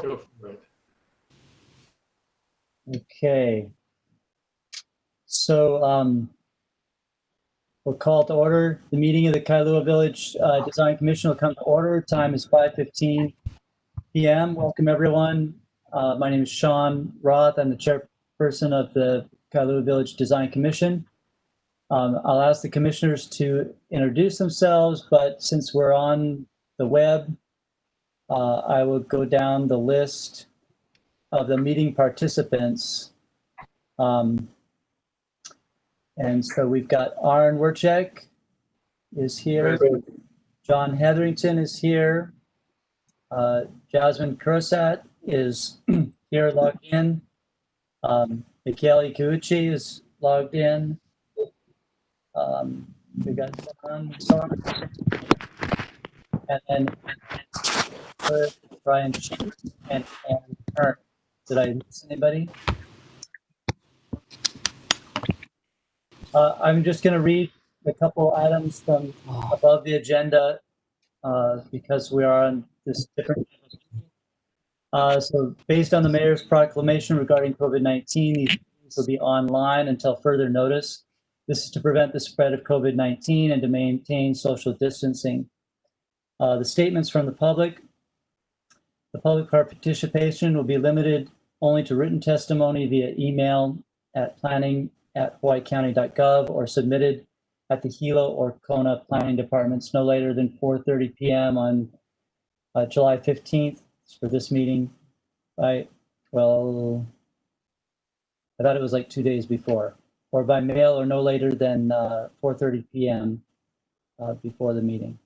Go for it. Okay. So we'll call to order. The meeting of the Kailua Village Design Commission will come to order. Time is 5:15 p.m. Welcome, everyone. My name is Sean Roth. I'm the chairperson of the Kailua Village Design Commission. I'll ask the commissioners to introduce themselves, but since we're on the web, I will go down the list of the meeting participants. And so we've got Aaron Werchek is here. John Hetherington is here. Jasmine Kursat is here logged in. Mikhail Ikuchi is logged in. We got John, and then Brian and Ern. Did I miss anybody? I'm just going to read a couple items from above the agenda because we are on this different. So based on the mayor's proclamation regarding COVID-19, these meetings will be online until further notice. This is to prevent the spread of COVID-19 and to maintain social distancing. The statements from the public participation will be limited only to written testimony via email at planning@hawaiicounty.gov or submitted at the Hilo or Kona planning departments no later than 4:30 p.m. on July 15th for this meeting. Well, I thought it was like 2 days before, or by mail or no later than 4:30 p.m. Before the meeting.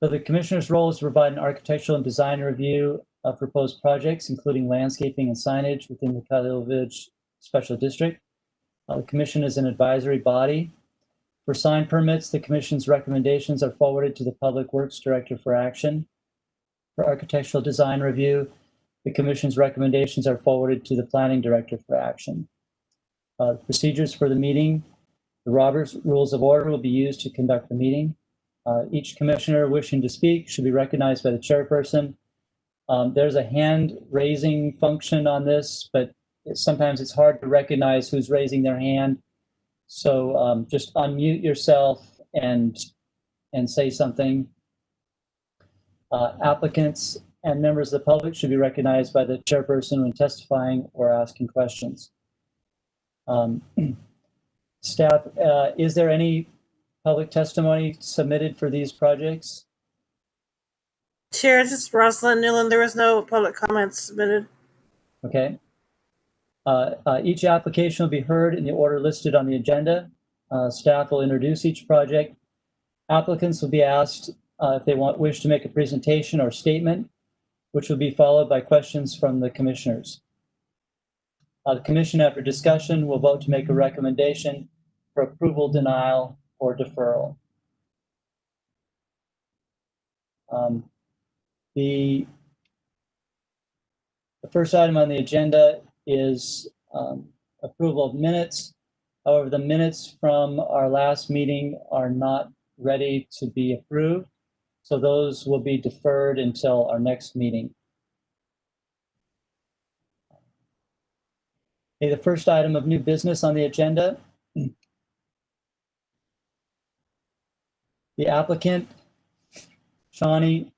So the commissioner's role is to provide an architectural and design review of proposed projects, including landscaping and signage within the Kailua Village Special District. The commission is an advisory body. For sign permits, the commission's recommendations are forwarded to the Public Works Director for action. For architectural design review, the commission's recommendations are forwarded to the Planning Director for action. Procedures for the meeting: the Roberts Rules of Order will be used to conduct the meeting. Each commissioner wishing to speak should be recognized by the chairperson. There's a hand raising function on this, but sometimes it's hard to recognize who's raising their hand. So just unmute yourself and say something. Applicants and members of the public should be recognized by the chairperson when testifying or asking questions. Staff, is there any public testimony submitted for these projects? Chair, this is Rosalind Newland. There was no public comments submitted. Okay. Each application will be heard in the order listed on the agenda. Staff will introduce each project. Applicants will be asked if they wish to make a presentation or statement, which will be followed by questions from the commissioners. The commission, after discussion, will vote to make a recommendation for approval, denial, or deferral. The first item on the agenda is approval of minutes. However, the minutes from our last meeting are not ready to be approved, so those will be deferred until our next meeting. Okay, the first item of new business on the agenda. The applicant, Shawnee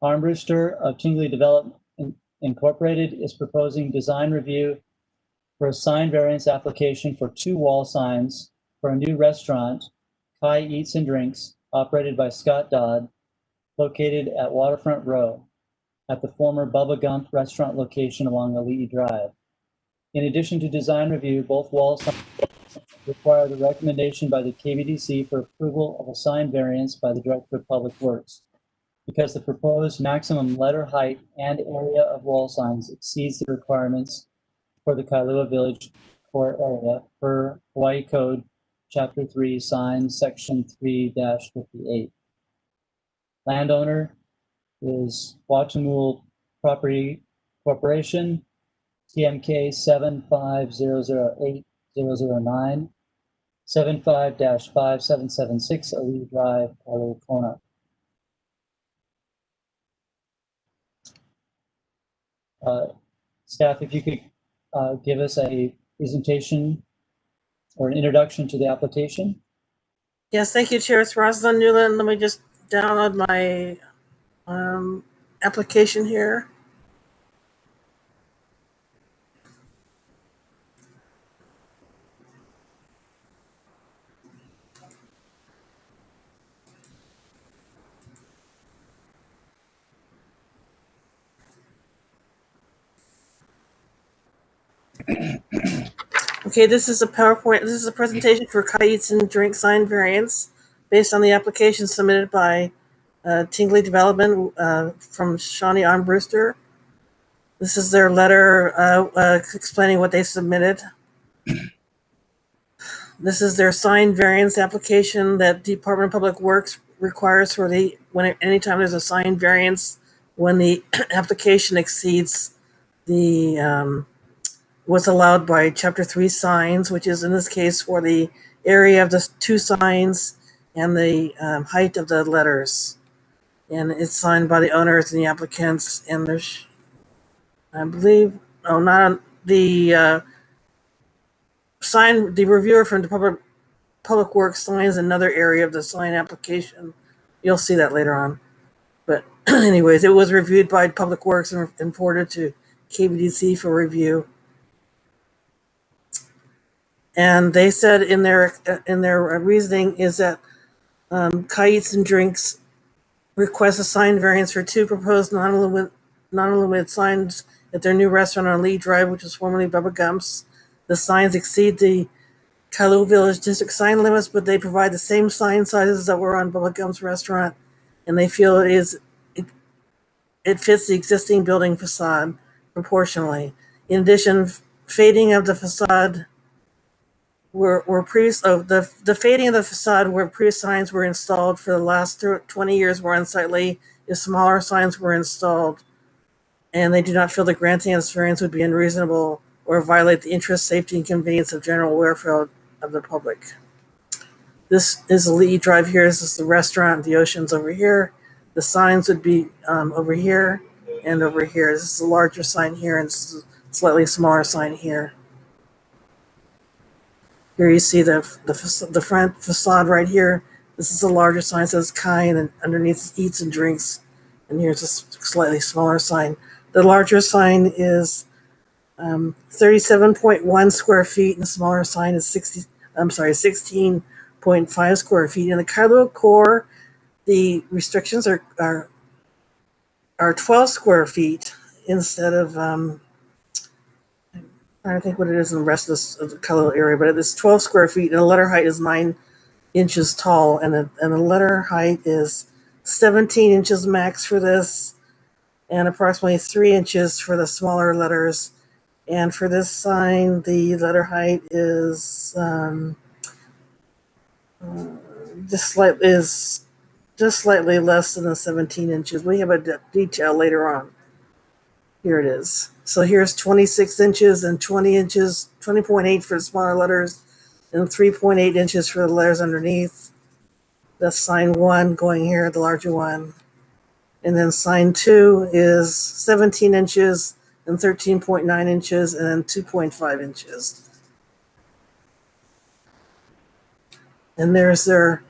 Armbruster of Tingley Development Incorporated, is proposing design review for a sign variance application for 2 wall signs for a new restaurant, Kai Eats and Drinks, operated by Scott Dodd, located at Waterfront Row at the former Bubba Gump restaurant location along Ali'i Drive. In addition to design review, both wall signs require the recommendation by the KVDC for approval of a sign variance by the Director of Public Works, because the proposed maximum letter height and area of wall signs exceeds the requirements for the Kailua Village core area per Hawaii Code Chapter 3 Signs Section 3-58. Landowner is Watamu Property Corporation, TMK 75008-009. 75-5776 Ali Drive, Kailua, Kona. Staff, if you could give us a presentation or an introduction to the application. Yes, thank you, Chair. It's Rosalind Newland. Let me just download my application here. Okay, this is a PowerPoint. This is a presentation for kites and drink sign variants based on the application submitted by Tingley Development from Shawnee Armbruster. This is their letter explaining what they submitted. This is their sign variance application that Department of Public Works requires for anytime there's a sign variance when the application exceeds the what's allowed by Chapter 3 signs, which is in this case for the area of the two signs and the height of the letters. And it's signed by the owners and the applicants. And there's, I believe, not the sign, the reviewer from the Public Works signs another area of the sign application. You'll see that later on. But anyways, it was reviewed by Public Works and forwarded to KBDC for review. And they said in their reasoning is that Kites and Drinks request a sign variance for two proposed non-illuminated signs at their new restaurant on Lee Drive, which was formerly Bubba Gump's. The signs exceed the Kailua Village District sign limits, but they provide the same sign sizes that were on Bubba Gump's restaurant, and they feel it fits the existing building facade proportionally. In addition, fading of the facade the fading of the facade where previous signs were installed for the last 20 years were unsightly if smaller signs were installed, and they do not feel the granting of this variance would be unreasonable or violate the interest, safety, and convenience of general welfare of the public. This is Lee Drive here. This is the restaurant. The ocean's over here. The signs would be over here and over here. This is a larger sign here, and this is a slightly smaller sign here. Here you see the front facade right here. This is a larger sign, it says Kai, and then underneath Eats and Drinks. And here's a slightly smaller sign. The larger sign is 37.1 square feet, and the smaller sign is 16.5 square feet. In the Kailua core, the restrictions are 12 square feet instead of I don't think what it is in the rest of the Kailua area, but it's 12 square feet, and the letter height is 9 inches tall, and the letter height is 17 inches max for this, and approximately 3 inches for the smaller letters. And for this sign, the letter height is just slightly less than the 17 inches. We have a detail later on. Here it is. So here's 26 inches and 20 inches, 20.8 for the smaller letters, and 3.8 inches for the letters underneath. That's sign 1 going here, the larger one. And then sign 2 is 17 inches and 13.9 inches and then 2.5 inches. And there's their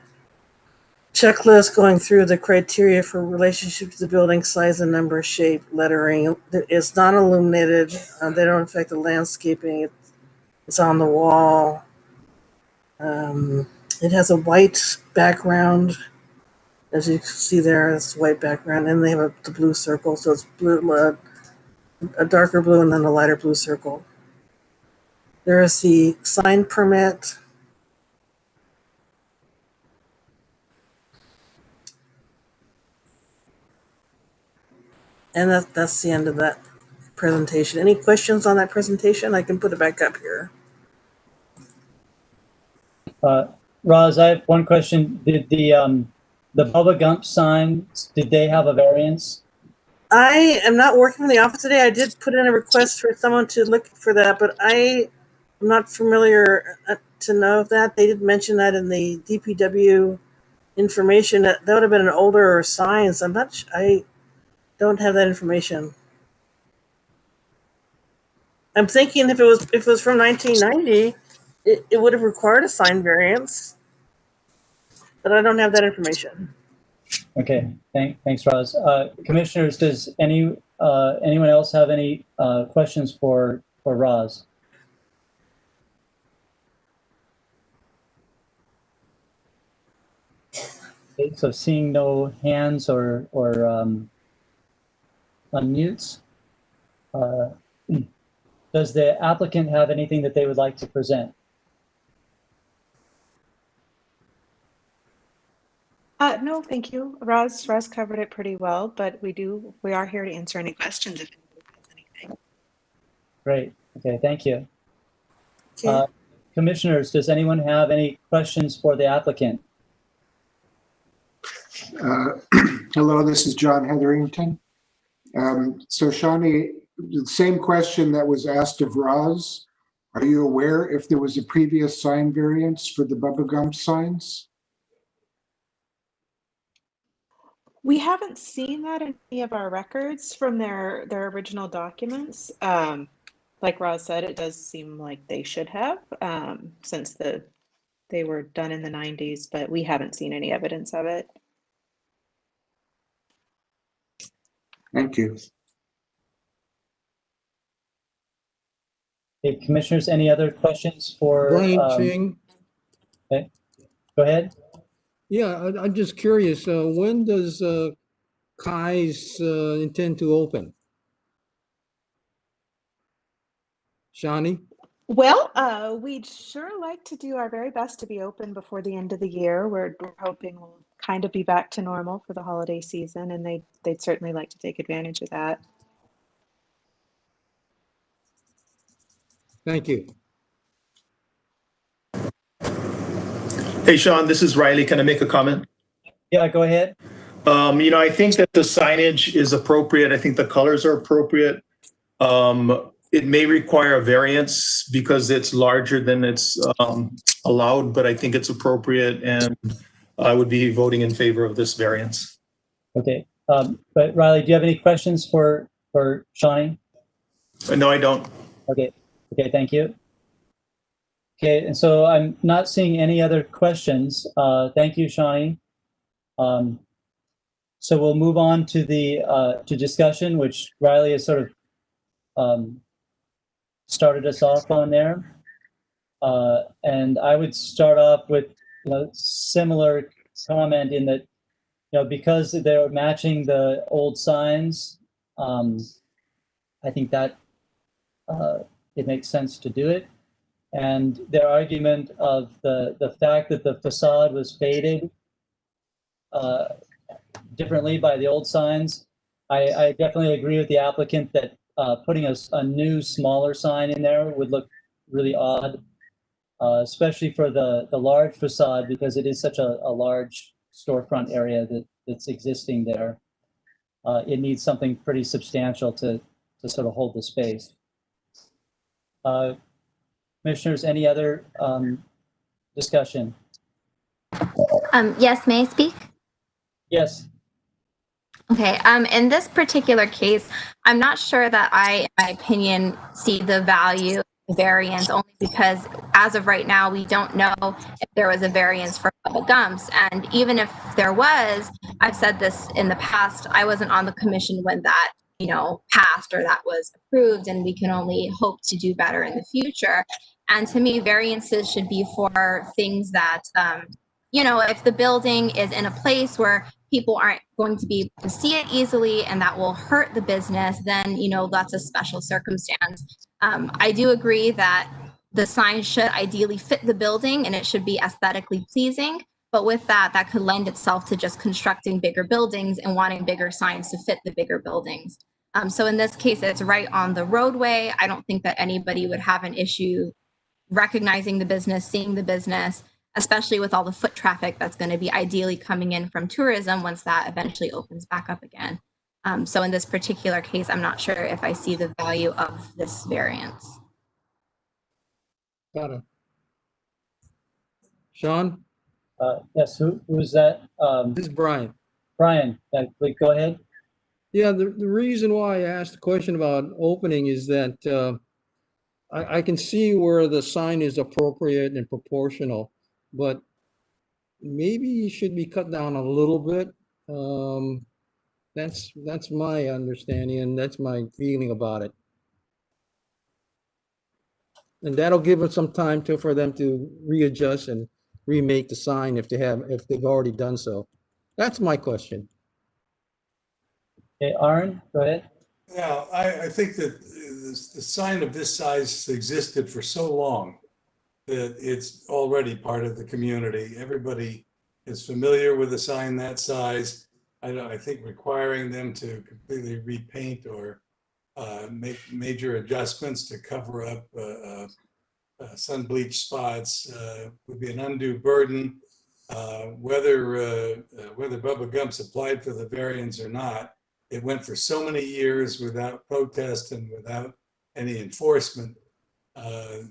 checklist going through the criteria for relationship to the building size and number, shape, lettering. It's not illuminated. They don't affect the landscaping. It's on the wall. It has a white background, as you can see there. It's a white background, and they have the blue circle. So it's blue, a darker blue, and then a lighter blue circle. There is the sign permit. And that's the end of that presentation. Any questions on that presentation? I can put it back up here. Roz, I have one question. Did the Bubba Gump signs, did they have a variance? I am not working in the office today. I did put in a request for someone to look for that, but I am not familiar. to know of that. They did mention that in the DPW information. That would have been an older sign. So I don't have that information. I'm thinking if it was from 1990, it would have required a sign variance, but I don't have that information. Okay, thanks, Roz. Commissioners, does anyone else have any questions for Roz? Okay, so seeing no hands or unmutes, does the applicant have anything that they would like to present? No, thank you. Roz covered it pretty well, but we are here to answer any questions if anybody has anything. Great. Okay, thank you. Okay. Commissioners, does anyone have any questions for the applicant? Hello, this is John Hetherington. So Shawnee, the same question that was asked of Roz, are you aware if there was a previous sign variance for the Bubba Gump signs? We haven't seen that in any of our records from their original documents. Like Roz said, it does seem like they should have, since they were done in the 90s, but we haven't seen any evidence of it. Thank you. Okay, commissioners, any other questions for Brian Ching. Okay, go ahead. Yeah, I'm just curious, when does Kai's intend to open? Shawnee? Well, we'd sure like to do our very best to be open before the end of the year. We're hoping we'll kind of be back to normal for the holiday season, and they'd certainly like to take advantage of that. Thank you. Hey, Sean, this is Riley. Can I make a comment? Yeah, go ahead. I think that the signage is appropriate. I think the colors are appropriate. It may require a variance because it's larger than it's allowed, but I think it's appropriate, and I would be voting in favor of this variance. Okay, but Riley, do you have any questions for Shawnee? No, I don't. Okay, thank you. Okay, and so I'm not seeing any other questions. Thank you, Shawnee. So we'll move on to the to discussion, which Riley has sort of started us off on there. And I would start off with similar comment in that because they're matching the old signs, I think that it makes sense to do it. And their argument of the fact that the facade was faded differently by the old signs, I definitely agree with the applicant that putting a new, smaller sign in there would look really odd, especially for the large facade, because it is such a large storefront area that's existing there. It needs something pretty substantial to sort of hold the space. Commissioners, any other discussion? Yes, may I speak? Yes. Okay, in this particular case, I'm not sure that I, in my opinion, see the value of the variance, only because as of right now, we don't know if there was a variance for Bubba Gumps. And even if there was, I've said this in the past, I wasn't on the commission when that passed or that was approved, and we can only hope to do better in the future. And to me, variances should be for things that, if the building is in a place where people aren't going to be able to see it easily and that will hurt the business, then, that's a special circumstance. I do agree that the sign should ideally fit the building and it should be aesthetically pleasing. But with that could lend itself to just constructing bigger buildings and wanting bigger signs to fit the bigger buildings. So in this case, it's right on the roadway. I don't think that anybody would have an issue recognizing the business, seeing the business, especially with all the foot traffic that's going to be ideally coming in from tourism once that eventually opens back up again. So in this particular case, I'm not sure if I see the value of this variance. Got it. Sean, Yes, who's that? this is Brian. Brian, please go ahead. Yeah, the reason why I asked the question about opening is that I can see where the sign is appropriate and proportional, but maybe it should be cut down a little bit. That's my understanding and that's my feeling about it. And that'll give us some time for them to readjust and remake the sign if they've already done so. That's my question. Okay, Aaron, go ahead. Yeah, I think that the sign of this size existed for so long that it's already part of the community. Everybody is familiar with a sign that size. I think requiring them to completely repaint or make major adjustments to cover up sun bleach spots would be an undue burden. Whether Bubba Gumps applied for the variance or not, it went for so many years without protest and without any enforcement.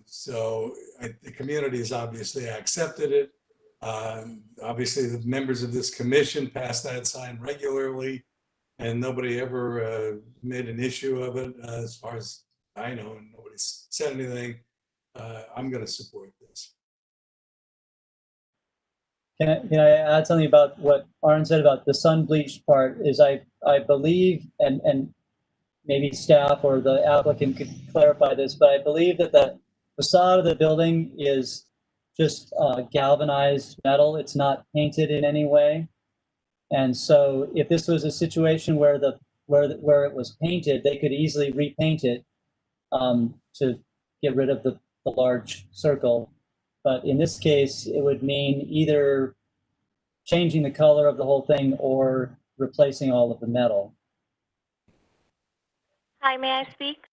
So the community has obviously accepted it. Obviously, the members of this commission pass that sign regularly, and nobody ever made an issue of it, as far as I know, and nobody's said anything. I'm going to support this. Can I add something about what Aaron said about the sun bleached part? Is I believe, and maybe staff or the applicant could clarify this, but I believe that the facade of the building is just galvanized metal. It's not painted in any way. And so if this was a situation where where it was painted, they could easily repaint it to get rid of the large circle. But in this case, it would mean either changing the color of the whole thing or replacing all of the metal. Hi, may I speak?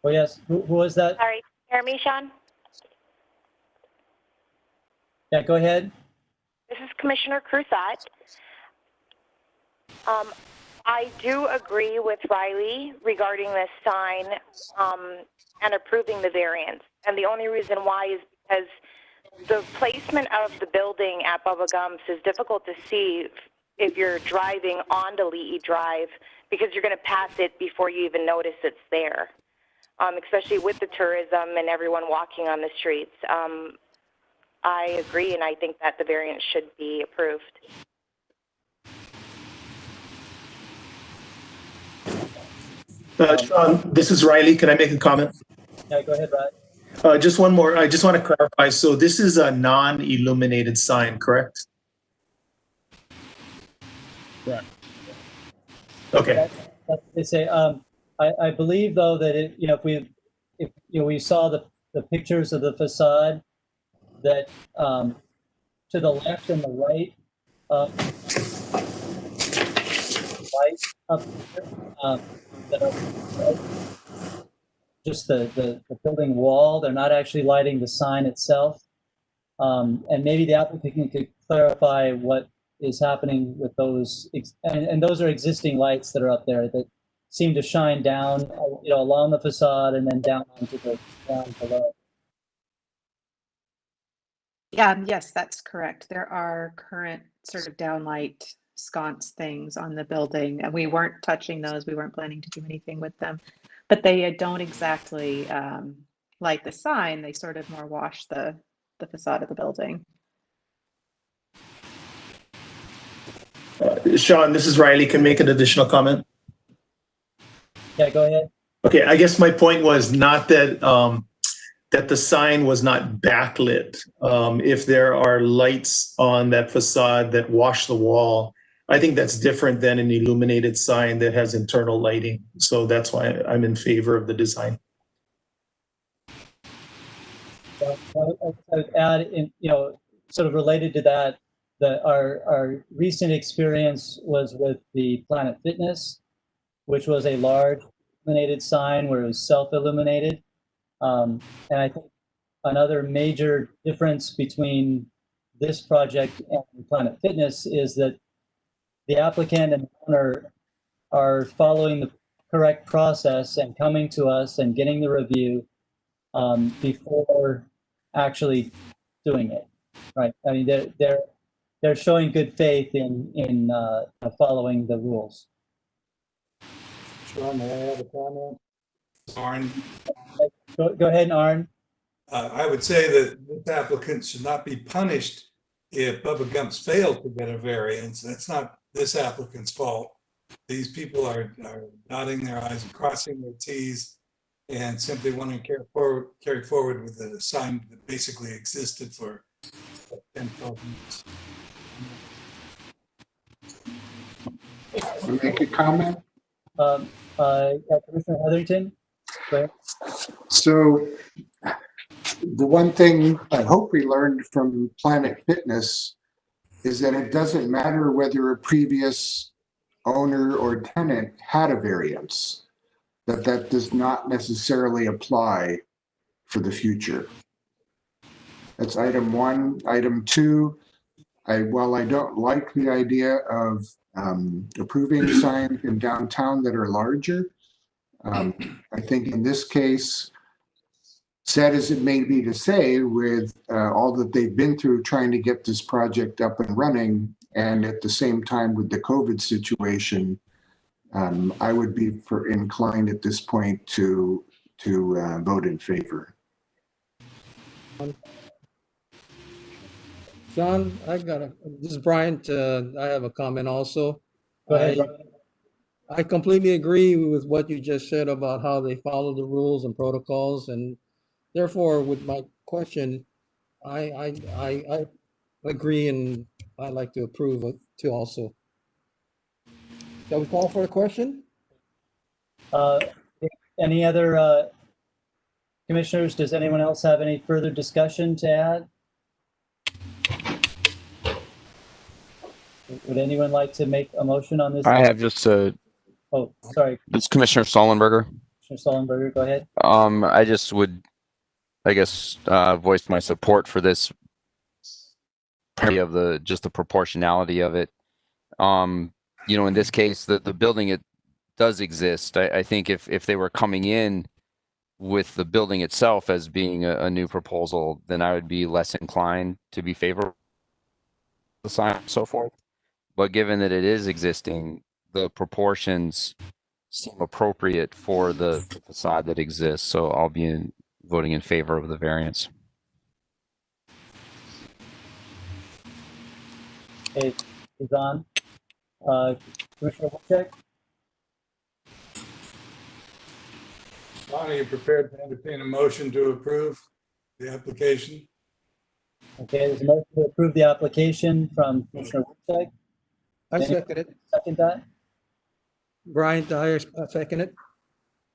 Oh, yes. Who was that? Sorry, can you hear me, Sean? Yeah, go ahead. This is Commissioner Crusat. I do agree with Riley regarding this sign and approving the variance. And the only reason why is because the placement of the building at Bubba Gumps is difficult to see if you're driving onto Leahy Drive because you're going to pass it before you even notice it's there, especially with the tourism and everyone walking on the streets. I agree, and I think that the variance should be approved. Sean, this is Riley. Can I make a comment? Yeah, go ahead, Rod. Just one more. I just want to clarify. So this is a non-illuminated sign, correct? Right. Okay. They say, I believe though that if we saw the pictures of the facade, that to the left and the right, lights up here, that are just the building wall. They're not actually lighting the sign itself. And maybe the applicant could clarify what is happening with those, and those are existing lights that are up there that seem to shine down, along the facade and then down onto the ground below. Yes, that's correct. There are current sort of downlight sconce things on the building, and we weren't touching those. We weren't planning to do anything with them, but they don't exactly light the sign. They sort of more wash the facade of the building. Sean, this is Riley. Can I make an additional comment? Yeah, go ahead. Okay, I guess my point was not that that the sign was not backlit. If there are lights on that facade that wash the wall, I think that's different than an illuminated sign that has internal lighting. So that's why I'm in favor of the design. I would add, sort of related to that, our recent experience was with the Planet Fitness, which was a large illuminated sign where it was self-illuminated. And I think another major difference between this project and Planet Fitness is that the applicant and the owner are following the correct process and coming to us and getting the review before actually doing it, right? I mean, they're showing good faith in following the rules. Sean, may I have a comment? Arn, Go ahead, Arn. I would say that this applicant should not be punished if Bubba Gump's failed to get a variance. That's not this applicant's fault. These people are dotting their i's and crossing their t's and simply want to carry forward with the sign that basically existed for 10, 12 years. Make a comment? Commissioner Heatherington, go ahead. So the one thing I hope we learned from Planet Fitness is that it doesn't matter whether a previous owner or tenant had a variance, that does not necessarily apply for the future. That's item one. Item two, while I don't like the idea of approving signs in downtown that are larger, I think in this case, sad as it may be to say, with all that they've been through trying to get this project up and running, and at the same time with the COVID situation, I would be inclined at this point to vote in favor. John, this is Brian. I have a comment also. Go ahead. I completely agree with what you just said about how they follow the rules and protocols, and therefore, with my question, I agree, and I'd like to approve it too also. Shall we call for a question? Any other commissioners? Does anyone else have any further discussion to add? Would anyone like to make a motion on this? I have just a. Oh, sorry. This is Commissioner Sullenberger. Commissioner Sullenberger, go ahead. I just would, I guess, voice my support for this. Of the proportionality of it. You know, in this case, the building, it does exist. I think if they were coming in with the building itself as being a new proposal, then I would be less inclined to be favorable to the sign and so forth. But given that it is existing, the proportions seem appropriate for the facade that exists. So I'll be voting in favor of the variance. Okay, is on. Commissioner Wolchek? Ron, are you prepared to entertain a motion to approve the application? Okay, there's a motion to approve the application from Commissioner Wolchek. I second it. Second that? Brian Dyer, second it.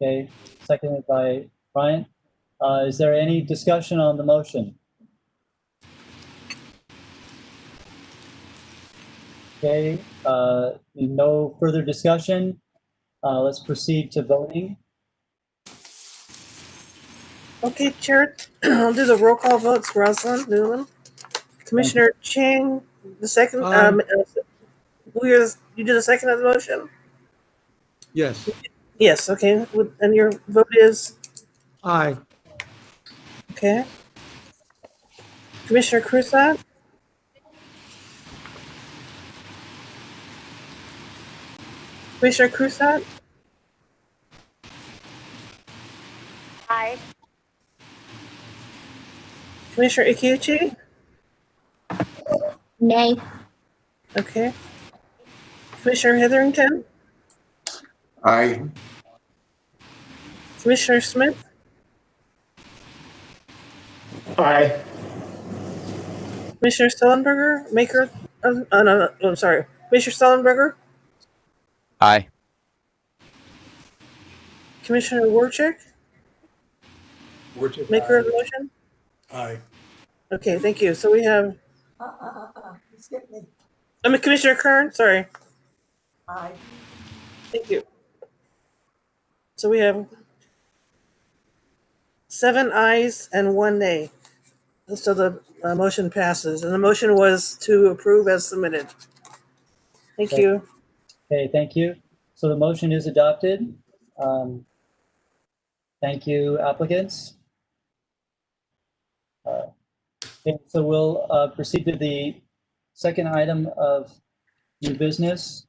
Okay, seconded by Brian. Is there any discussion on the motion? Okay, no further discussion. Let's proceed to voting. Okay, Chair, I'll do the roll call votes. Rosalind Newman, Commissioner Chang, the second. You did the second of the motion? Yes. Yes, okay. And your vote is? Aye. Okay. Commissioner Cruzat? Commissioner Cruzat? Aye. Commissioner Ikiuchi? Nay. Okay. Commissioner Heatherington? Aye. Commissioner Smith? Aye. Commissioner Stellenberger? Maker? No, I'm sorry. Commissioner Stellenberger? Aye. Commissioner Warchek? Maker of the motion? Aye. Okay, thank you. So we have. Commissioner Kern, sorry. Aye. Thank you. So we have 7 ayes and 1 nay. So the motion passes, and the motion was to approve as submitted. Thank you. Okay, thank you. So the motion is adopted. Thank you, applicants. Okay, so we'll proceed to the second item of new business.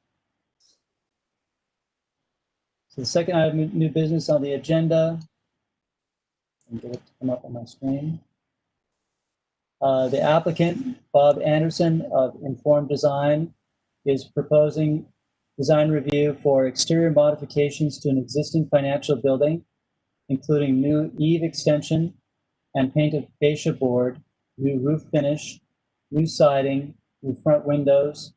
So the second item of new business on the agenda, I'm going to come up on my screen. The applicant, Bob Anderson of Informed Design, is proposing design review for exterior modifications to an existing financial building, including new eave extension and painted fascia board, new roof finish, new siding, new front windows,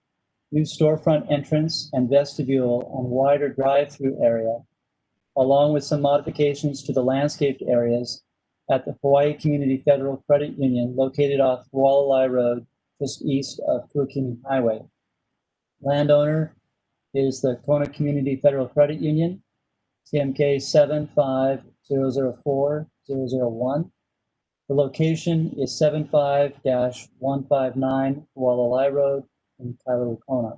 new storefront entrance and vestibule and wider drive-through area, along with some modifications to the landscaped areas at the Hawaii Community Federal Credit Union located off Hualalai Road, just east of Kuakini Highway. Landowner is the Kona Community Federal Credit Union, CMK 75004-001. The location is 75-159 Hualalai Road in Kailua, Kona.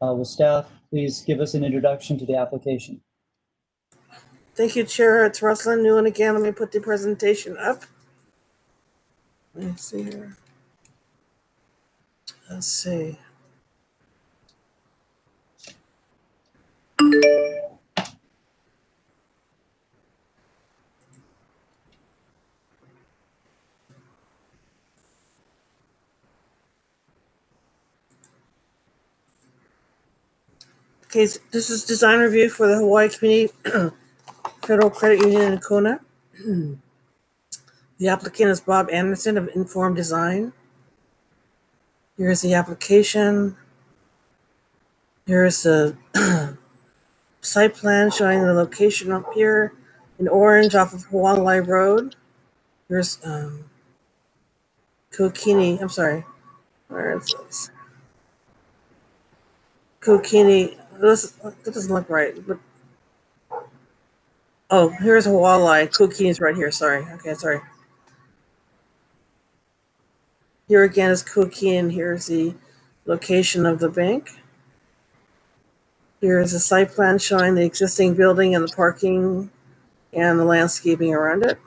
Will staff please give us an introduction to the application? Thank you, Chair. It's Rosalind Newland again. Let me put the presentation up. Let's see here. Let's see. Okay, so this is design review for the Hawaii Community Federal Credit Union in Kona. The applicant is Bob Anderson of Informed Design. Here's the application. Here's the site plan showing the location up here in orange off of Hualalai Road. Here's Kuakini, I'm sorry, where is this? Kuakini, that doesn't look right, but oh, here's Hualalai. Kuakini's right here, sorry. Okay, sorry. Here again is Kuakini, and here's the location of the bank. Here is a site plan showing the existing building and the parking and the landscaping around it.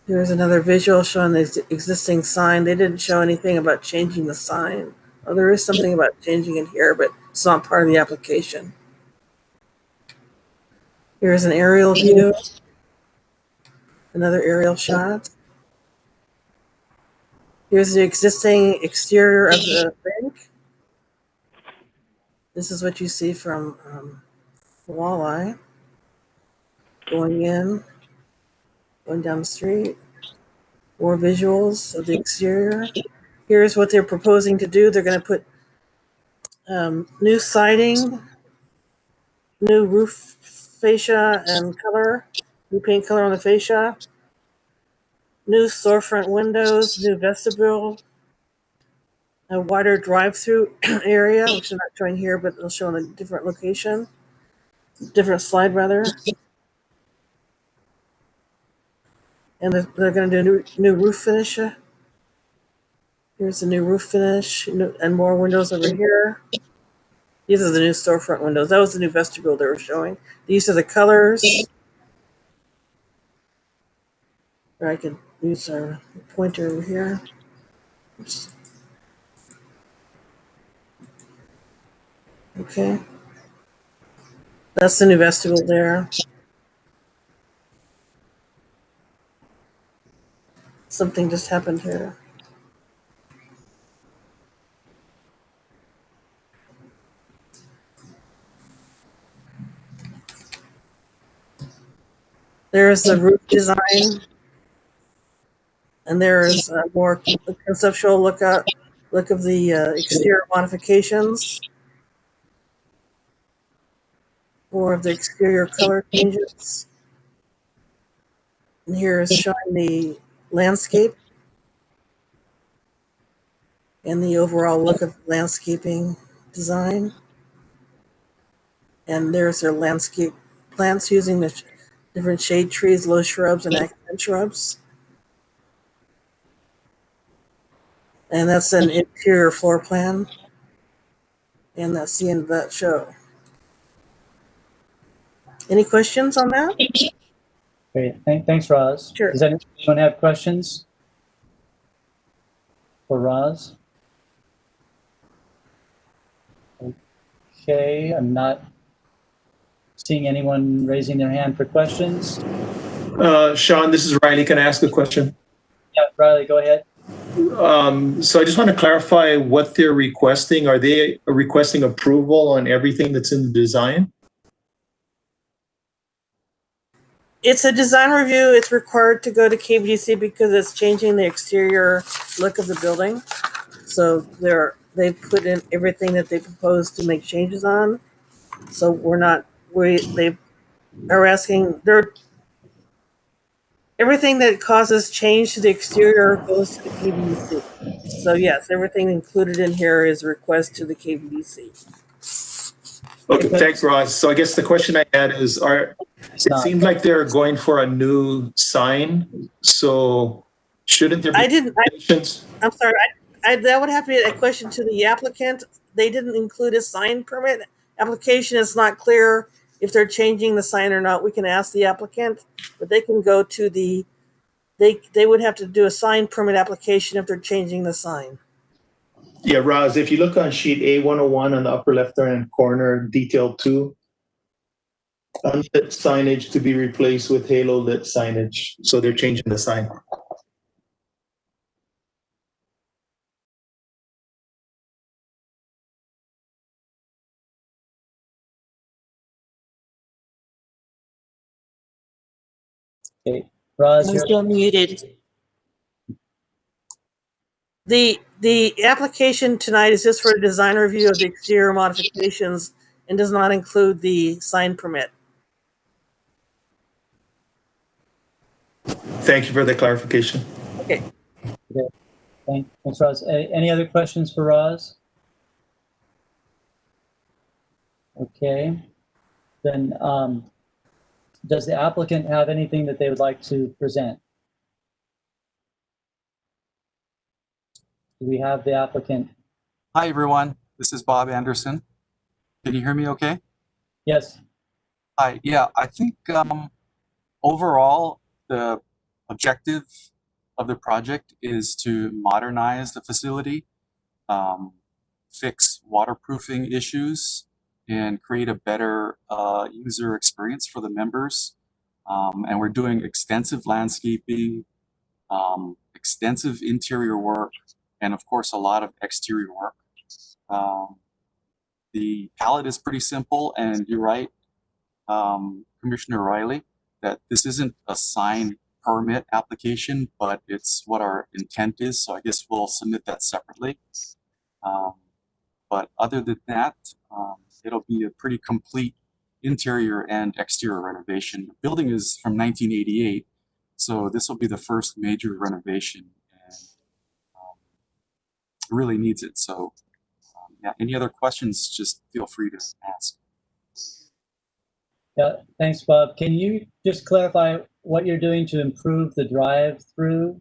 Here's another visual showing the existing sign. They didn't show anything about changing the sign. Oh, there is something about changing it here, but it's not part of the application. Here's an aerial view. Another aerial shot. Here's the existing exterior of the bank. This is what you see from Walleye. Going in, going down the street. More visuals of the exterior. Here's what they're proposing to do. They're going to put new siding, new roof fascia and color, new paint color on the fascia, new storefront windows, new vestibule, a wider drive-through area, which they're not showing here, but they'll show in a different location, different slide rather. And they're going to do a new roof finish. Here's the new roof finish, and more windows over here. These are the new storefront windows. That was the new vestibule they were showing. These are the colors. Or I could use our pointer over here. Oops. Okay. That's the new vestibule there. Something just happened here. There's the roof design. And there's a more conceptual look of the exterior modifications. More of the exterior color changes. And here is showing the landscape and the overall look of landscaping design. And there's their landscape plants using the different shade trees, low shrubs, and accent shrubs. And that's an interior floor plan. And that's the end of that show. Any questions on that? Great. Thanks, Roz. Sure. Does anyone have questions for Roz? Okay, I'm not seeing anyone raising their hand for questions. Sean, this is Riley. Can I ask a question? Yeah, Riley, go ahead. So I just want to clarify what they're requesting. Are they requesting approval on everything that's in the design? It's a design review. It's required to go to KBDC because it's changing the exterior look of the building. So they put in everything that they propose to make changes on. So they are asking, everything that causes change to the exterior goes to the KBDC. So yes, everything included in here is a request to the KBDC. Okay, thanks, Roz. So I guess the question I had is, it seems like they're going for a new sign. So shouldn't there be conditions? I'm sorry. That would have to be a question to the applicant. They didn't include a sign permit application. It's not clear if they're changing the sign or not. We can ask the applicant, but they can go to they would have to do a sign permit application if they're changing the sign. Yeah, Roz, if you look on sheet A101 on the upper left-hand corner, detail 2, unlit signage to be replaced with halo lit signage. So they're changing the sign. Okay, Roz, I'm still muted. The application tonight is just for a design review of the exterior modifications and does not include the sign permit. Thank you for the clarification. Okay. Thanks, Roz. Any other questions for Roz? Okay. Then does the applicant have anything that they would like to present? Do we have the applicant? Hi, everyone. This is Bob Anderson. Can you hear me okay? Yes. Hi. Yeah, I think overall, the objective of the project is to modernize the facility, fix waterproofing issues, and create a better user experience for the members. And we're doing extensive landscaping, extensive interior work, and of course, a lot of exterior work. The palette is pretty simple, and you're right, Commissioner Riley, that this isn't a sign permit application, but it's what our intent is. So I guess we'll submit that separately. But other than that, it'll be a pretty complete interior and exterior renovation. The building is from 1988, so this will be the first major renovation, and it really needs it. So yeah, any other questions, just feel free to ask. Yeah, thanks, Bob. Can you just clarify what you're doing to improve the drive-through?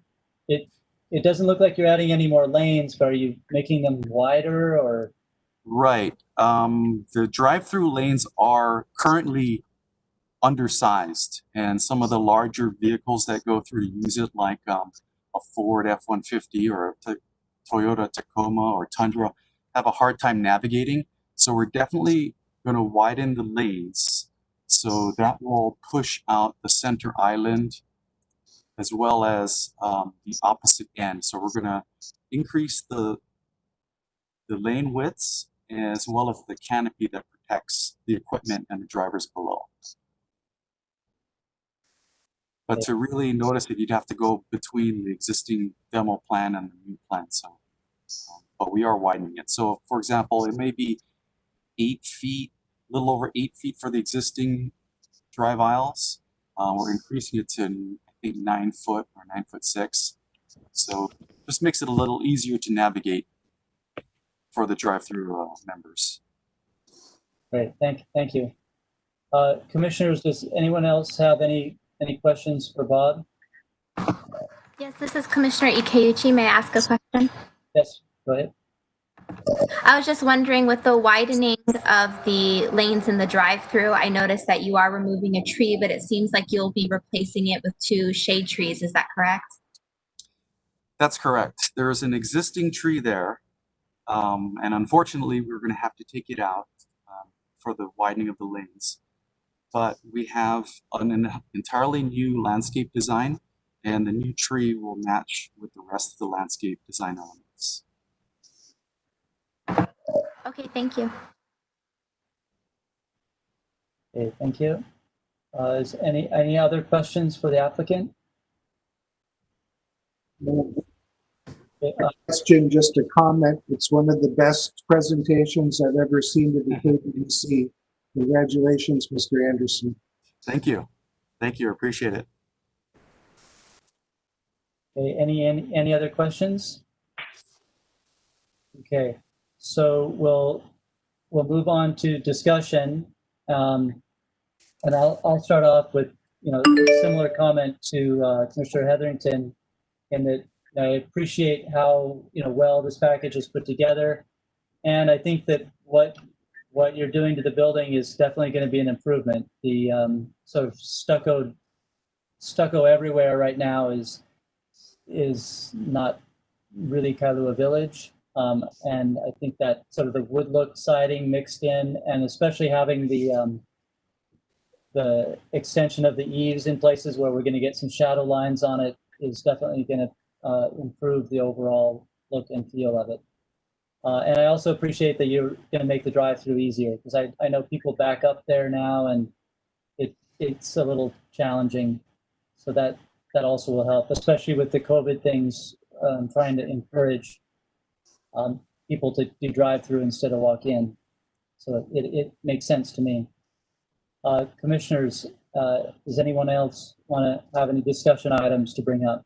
It doesn't look like you're adding any more lanes, but are you making them wider or? Right. The drive-through lanes are currently undersized, and some of the larger vehicles that go through to use it, like a Ford F-150 or a Toyota Tacoma or Tundra, have a hard time navigating. So we're definitely going to widen the lanes. So that will push out the center island as well as the opposite end. So we're going to increase the lane widths as well as the canopy that protects the equipment and the drivers below. But to really notice it, you'd have to go between the existing demo plan and the new plan. So, but we are widening it. So for example, it may be 8 feet, a little over 8 feet for the existing drive aisles. We're increasing it to, I think, 9 foot or 9'6". So just makes it a little easier to navigate for the drive-through members. Great, thank you. Commissioners, does anyone else have any questions for Bob? Yes, this is Commissioner Ikeuchi. May I ask a question? Yes, go ahead. I was just wondering, with the widening of the lanes in the drive-through, I noticed that you are removing a tree, but it seems like you'll be replacing it with 2 shade trees. Is that correct? That's correct. There is an existing tree there, and unfortunately, we're going to have to take it out for the widening of the lanes. But we have an entirely new landscape design, and the new tree will match with the rest of the landscape design elements. Okay, thank you. Okay, thank you. Is any other questions for the applicant? Okay, Question, just a comment. It's one of the best presentations I've ever seen of the KBDC. Congratulations, Mr. Anderson. Thank you. Thank you. Appreciate it. okay, any other questions? Okay, so we'll move on to discussion. And I'll start off with, similar comment to Commissioner Hetherington, in that I appreciate how, well this package is put together. And I think that what you're doing to the building is definitely going to be an improvement. The sort of stucco everywhere right now is not really Kailua Village. And I think that sort of the wood look siding mixed in, and especially having the extension of the eaves in places where we're going to get some shadow lines on it is definitely going to improve the overall look and feel of it. And I also appreciate that you're going to make the drive-through easier, because I know people back up there now, and it's a little challenging. So that also will help, especially with the COVID things, trying to encourage people to do drive-through instead of walk in. So it makes sense to me. Commissioners, does anyone else want to have any discussion items to bring up?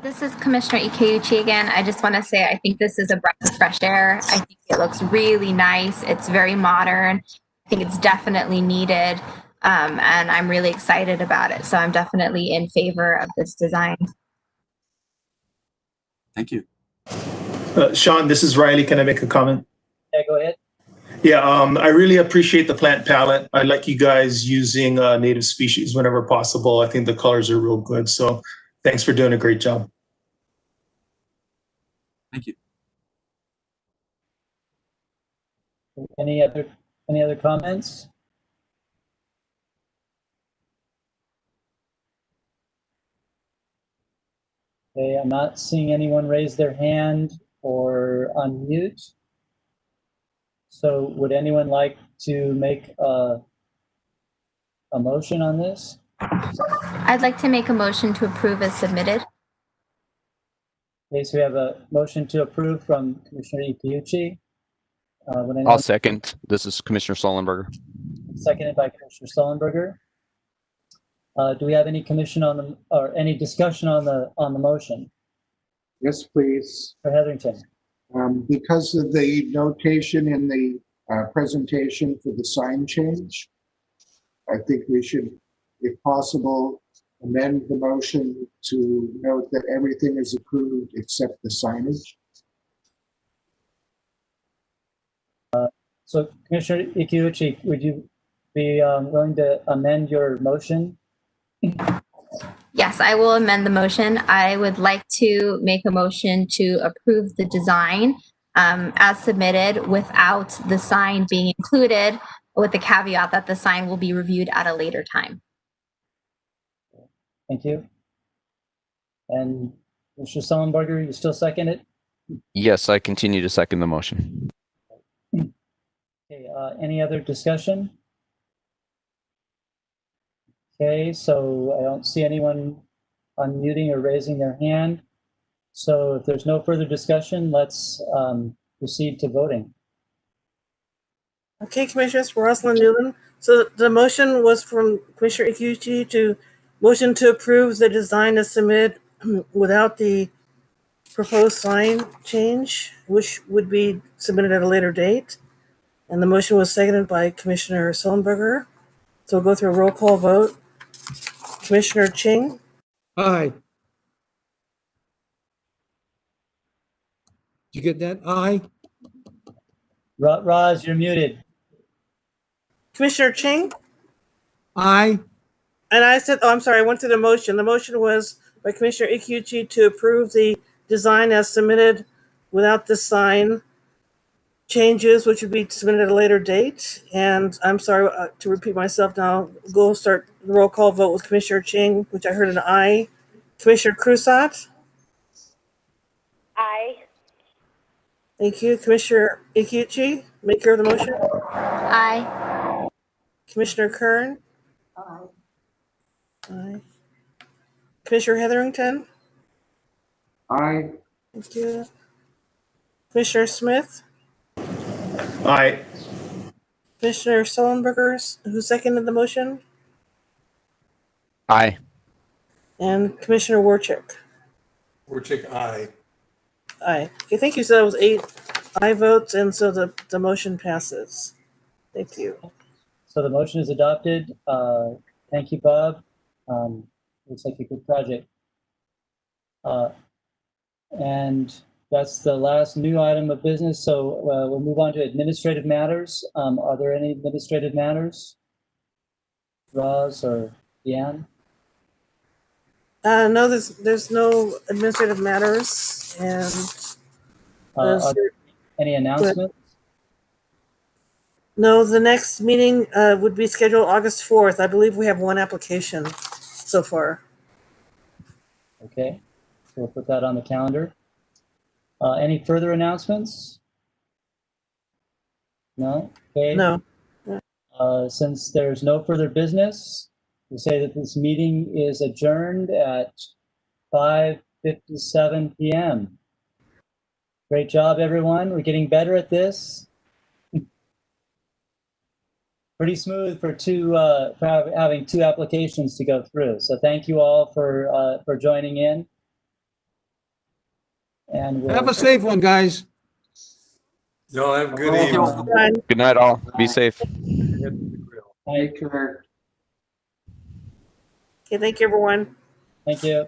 This is Commissioner Ikeuchi again. I just want to say I think this is a breath of fresh air. I think it looks really nice. It's very modern. I think it's definitely needed, and I'm really excited about it. So I'm definitely in favor of this design. Thank you. Sean, this is Riley. Can I make a comment? Yeah, go ahead. Yeah, I really appreciate the plant palette. I like you guys using native species whenever possible. I think the colors are real good. So thanks for doing a great job. Thank you. Any other comments? Okay, I'm not seeing anyone raise their hand or unmute. So would anyone like to make a motion on this? I'd like to make a motion to approve as submitted. Okay, so we have a motion to approve from Commissioner Ikeuchi. I'll second. This is Commissioner Sullenberger. Seconded by Commissioner Sullenberger. Do we have any any discussion on the motion? Yes, please. For Hetherington. Because of the notation in the presentation for the sign change, I think we should, if possible, amend the motion to note that everything is approved except the signage. So Commissioner Ikeuchi, would you be willing to amend your motion? Yes, I will amend the motion. I would like to make a motion to approve the design as submitted without the sign being included, with the caveat that the sign will be reviewed at a later time. Thank you. And Mr. Sullenberger, you still second it? Yes, I continue to second the motion. Okay, any other discussion? Okay, so I don't see anyone unmuting or raising their hand. So if there's no further discussion, let's proceed to voting. Okay, Commissioners, Rosalind Newland. So the motion was from Commissioner Ikeuchi to motion to approve the design as submitted without the proposed sign change, which would be submitted at a later date. And the motion was seconded by Commissioner Sullenberger. So we'll go through a roll call vote. Commissioner Ching, Aye. you get that? Aye. Roz, you're muted. Commissioner Ching? Aye. And I said, oh, I'm sorry, I went to the motion. The motion was by Commissioner Ikuchi to approve the design as submitted without the sign changes, which would be submitted at a later date. And I'm sorry to repeat myself now. Go start the roll call vote with Commissioner Ching, which I heard an aye. Commissioner Crusat? Aye. Thank you. Commissioner Ikuchi, maker of the motion. Aye. Commissioner Kern? Aye. Commissioner Hetherington? Aye. Thank you. Commissioner Smith? Aye. Commissioner Sullenberger, who seconded the motion? Aye. And Commissioner Warchick? Warchick, aye. Aye. Okay, thank you. So that was 8 aye votes, and so the motion passes. Thank you. So the motion is adopted. Thank you, Bob. Looks like a good project. And that's the last new item of business. So we'll move on to administrative matters. Are there any administrative matters? Roz or Deanne? No, there's no administrative matters, and Are there any announcements? no, the next meeting would be scheduled August 4th. I believe we have one application so far. Okay, so we'll put that on the calendar. Any further announcements? No? Okay. No. Since there's no further business, we'll say that this meeting is adjourned at 5:57 p.m. Great job, everyone. We're getting better at this. Pretty smooth for having 2 applications to go through. So thank you all for joining in. And we'll Have a safe one, guys. Y'all have a good Thank you. evening. Good night, all. Be safe. Take care. Okay, thank you, everyone. Thank you.